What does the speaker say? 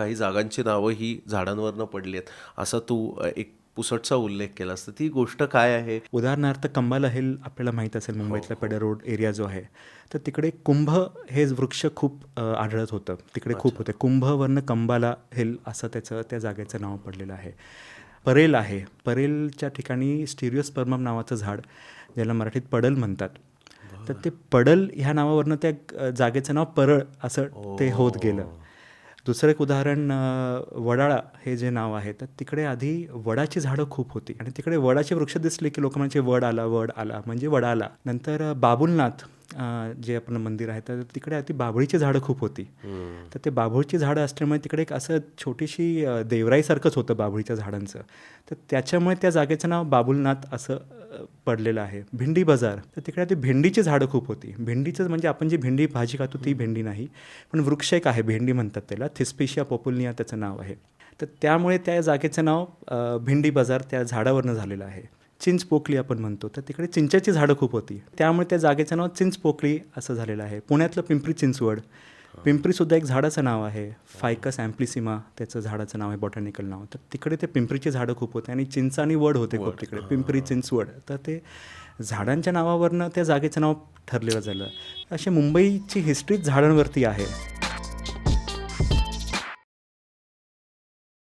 काही जागांची नावं ही झाडांवरनं पडली आहेत असा तू एक पुसटचा उल्लेख केलास, तर ती गोष्ट काय आहे? उदाहरणार्थ कंबाला हिल आपल्याला माहीत असेल, हो, मुंबईतला हो. पेडर रोड एरिया जो आहे, तर तिकडे कुंभ हे वृक्ष खूप आढळत होतं. तिकडे खूप अच्छा. होते. कुंभवरनं कंबाला हिल असं त्या जागेचं नाव पडलेलं आहे. परेल आहे. परेलच्या ठिकाणी स्टिरिओस्पर्मम नावाचं झाड, ज्याला मराठीत पडल म्हणतात. तर बर. ते पडल ह्या नावावरनं त्या जागेचं नाव परळ असं ते होत गेलं. ओ. दुसरं एक उदाहरण वडाळा हे जे नाव आहे, तर तिकडे आधी वडाची झाडं खूप होती आणि तिकडे वडाचे वृक्ष दिसले की लोक म्हणायचे वड आला म्हणजे वडाला. नंतर बाबुलनाथ जे आपण मंदिर आहे, तर तिकडे आधी बाभळीची झाडं खूप होती. हम्म. तर ते बाभळीची झाडं असल्यामुळे तिकडे एक असं छोटीशी देवराईसारखंच होतं बाभळीच्या झाडांचं. तर त्याच्यामुळे त्या जागेचं नाव बाबुलनाथ असं पडलेलं आहे. भेंडी बाजार, तर तिकडे आधी भेंडीची झाडं खूप होती. भेंडीचं म्हणजे आपण जी भेंडी भाजी खातो ती भेंडी नाही, पण वृक्ष एक आहे, भेंडी म्हणतात त्याला, थिस्पिशिया पॉपुलिया त्याचं नाव आहे. तर त्यामुळे त्या जागेचं नाव भेंडी बाजार त्या झाडावरनं झालेलं आहे. चिंचपोकळी आपण म्हणतो, तर तिकडे चिंचेची झाडं खूप होती, त्यामुळे त्या जागेचं नाव चिंचपोकळी असं झालेलं आहे. पुण्यातलं पिंपरी चिंचवड, पिंपरीसुद्धा एक झाडाचं नाव आहे, फायकस ॲम्प्लिसिमा त्याचं झाडाचं नाव आहे, बॉटॅनिकल नाव. तर तिकडे ते पिंपरीची झाडं खूप होते आणि चिंच आणि वड होते खूप तिकडे, पिंपरी चिंचवड. तर ते झाडांच्या नावावरनं त्या जागेचं नाव ठरलेलं झालं. अशी मुंबईची हिस्ट्रीच झाडांवरती आहे.